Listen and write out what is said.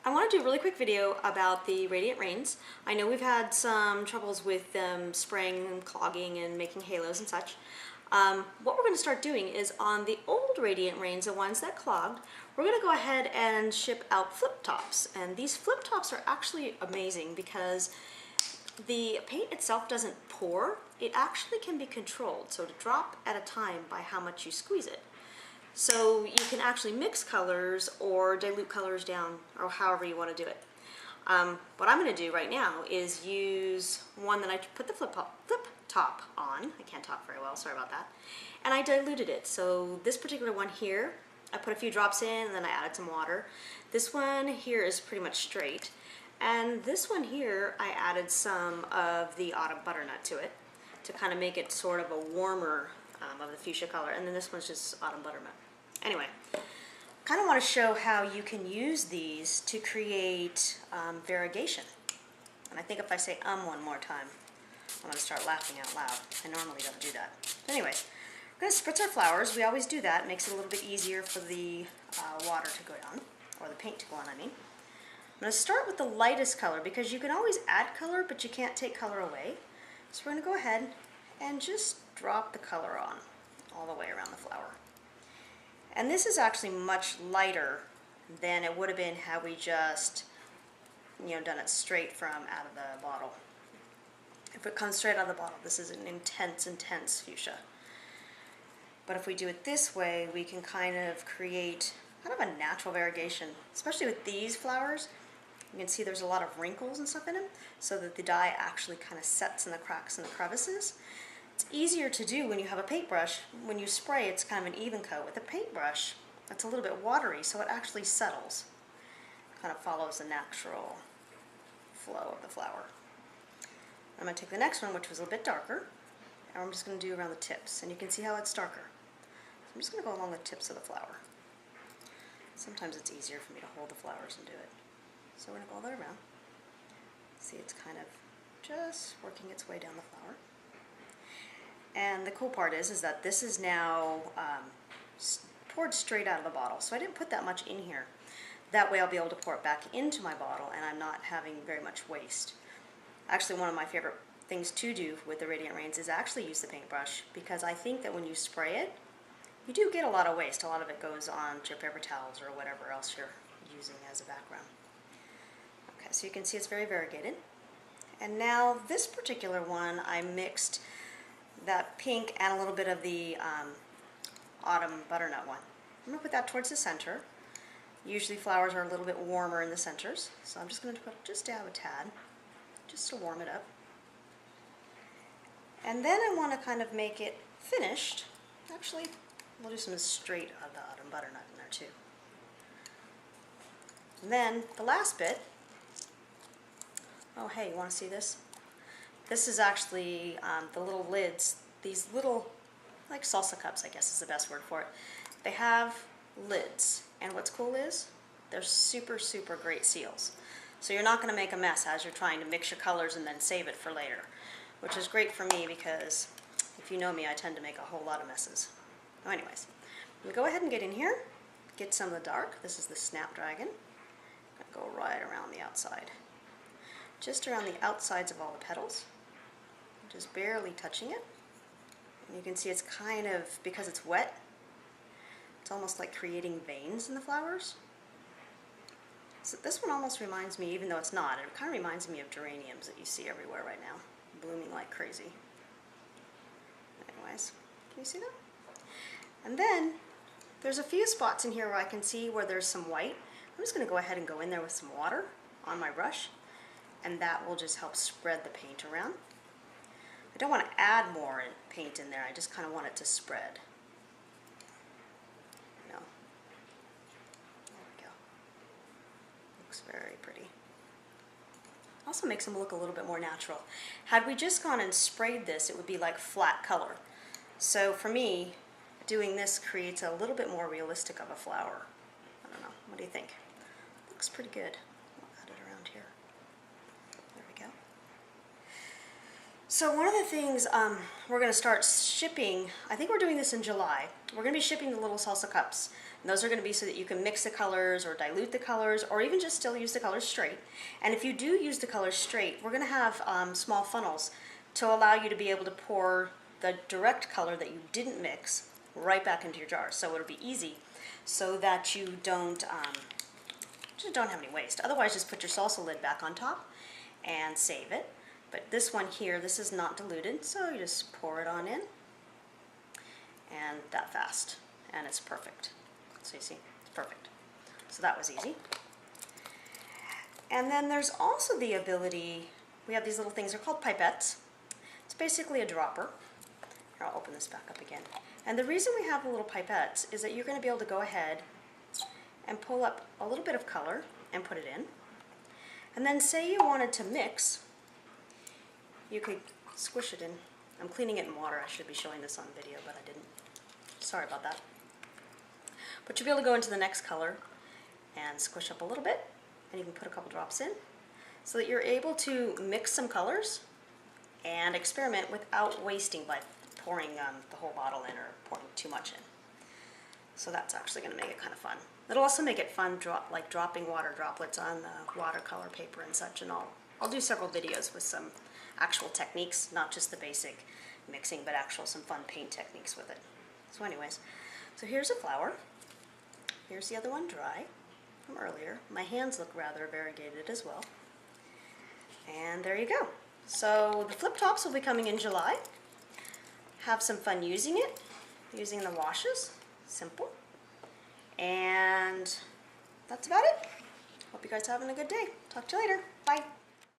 I want to do a really quick video about the Radiant Rains. I know we've had some troubles with them spraying and clogging and making halos and such. What we're going to start doing is on the old Radiant Rains, the ones that clogged, we're going to go ahead and ship out flip tops. And these flip tops are actually amazing because the paint itself doesn't pour. It actually can be controlled, so to drop at a time by how much you squeeze it. So you can actually mix colors or dilute colors down, or however you want to do it. What I'm going to do right now is use one that I put the flip top on. I can't talk very well, sorry about that. And I diluted it. So this particular one here, I put a few drops in and then I added some water. This one here is pretty much straight. And this one here, I added some of the autumn butternut to it to kind of make it sort of a warmer of the fuchsia color. And then this one's just autumn butternut. Anyway, kind of want to show how you can use these to create variegation. And I think if I say one more time, I'm going to start laughing out loud. I normally don't do that. Anyways, we're going to spritz our flowers. We always do that. It makes it a little bit easier for the water to go down, or the paint to go on, I mean. I'm going to start with the lightest color because you can always add color, but you can't take color away. So we're going to go ahead and just drop the color on all the way around the flower. And this is actually much lighter than it would have been had we just, done it straight from out of the bottle. If it comes straight out of the bottle, this is an intense, intense fuchsia. But if we do it this way, we can kind of create kind of a natural variegation, especially with these flowers. You can see there's a lot of wrinkles and stuff in them, so that the dye actually kind of sets in the cracks and the crevices. It's easier to do when you have a paintbrush. When you spray, it's kind of an even coat. With a paintbrush, it's a little bit watery, so it actually settles. Kind of follows the natural flow of the flower. I'm going to take the next one, which was a little bit darker, and I'm just going to do around the tips. And you can see how it's darker. So I'm just going to go along the tips of the flower. Sometimes it's easier for me to hold the flowers and do it. So we're going to go all the way around. See, it's kind of just working its way down the flower. And the cool part is that this is now poured straight out of the bottle. So I didn't put that much in here. That way I'll be able to pour it back into my bottle and I'm not having very much waste. Actually, one of my favorite things to do with the Radiant Rains is actually use the paintbrush, because I think that when you spray it, you do get a lot of waste. A lot of it goes on to your paper towels or whatever else you're using as a background. Okay, so you can see it's very variegated. And now this particular one, I mixed that pink and a little bit of the autumn butternut one. I'm going to put that towards the center. Usually flowers are a little bit warmer in the centers, so I'm just going to put just dab a tad, just to warm it up. And then I want to kind of make it finished. Actually, we'll do some straight of the autumn butternut in there too. And then the last bit, oh hey, you want to see this? This is actually the little lids, these little, like salsa cups, I guess is the best word for it. They have lids, and what's cool is they're super, super great seals. So you're not going to make a mess as you're trying to mix your colors and then save it for later, which is great for me because if you know me, I tend to make a whole lot of messes. So anyways, I'm going to go ahead and get in here, get some of the dark. This is the Snapdragon. I'm going to go right around the outside. Just around the outsides of all the petals. Just barely touching it. And you can see it's kind of, because it's wet, it's almost like creating veins in the flowers. So this one almost reminds me, even though it's not, it kind of reminds me of geraniums that you see everywhere right now, blooming like crazy. Anyways, can you see that? And then there's a few spots in here where I can see where there's some white. I'm just going to go ahead and go in there with some water on my brush, and that will just help spread the paint around. I don't want to add more paint in there, I just kind of want it to spread. There we go. Looks very pretty. Also makes them look a little bit more natural. Had we just gone and sprayed this, it would be like flat color. So for me, doing this creates a little bit more realistic of a flower. I don't know, what do you think? Looks pretty good. I'll add it around here. There we go. So one of the things we're going to start shipping, I think we're doing this in July, we're going to be shipping the little salsa cups And those are going to be so that you can mix the colors or dilute the colors or even just still use the colors straight. And if you do use the colors straight, we're going to have small funnels to allow you to be able to pour the direct color that you didn't mix right back into your jar. So it'll be easy so that you just don't have any waste. Otherwise, just put your salsa lid back on top and save it. But this one here, this is not diluted, so you just pour it on in, and that fast, and it's perfect. So you see, it's perfect. So that was easy. And then there's also the ability, we have these little things, they're called pipettes. It's basically a dropper. Here, I'll open this back up again. And the reason we have the little pipettes is that you're going to be able to go ahead and pull up a little bit of color and put it in. And then say you wanted to mix, you could squish it in. I'm cleaning it in water. I should be showing this on video, but I didn't. Sorry about that. But you'll be able to go into the next color and squish up a little bit, and you can put a couple drops in so that you're able to mix some colors and experiment without wasting by pouring the whole bottle in or pouring too much in. So that's actually going to make it kind of fun. It'll also make it fun, like dropping water droplets on the watercolor paper and such, and I'll do several videos with some actual techniques, not just the basic mixing, but actual some fun paint techniques with it. So anyways, so here's a flower. Here's the other one dry from earlier. My hands look rather variegated as well. And there you go. So the flip tops will be coming in July. Have some fun using it, using the washes. Simple. And that's about it. Hope you guys are having a good day. Talk to you later. Bye.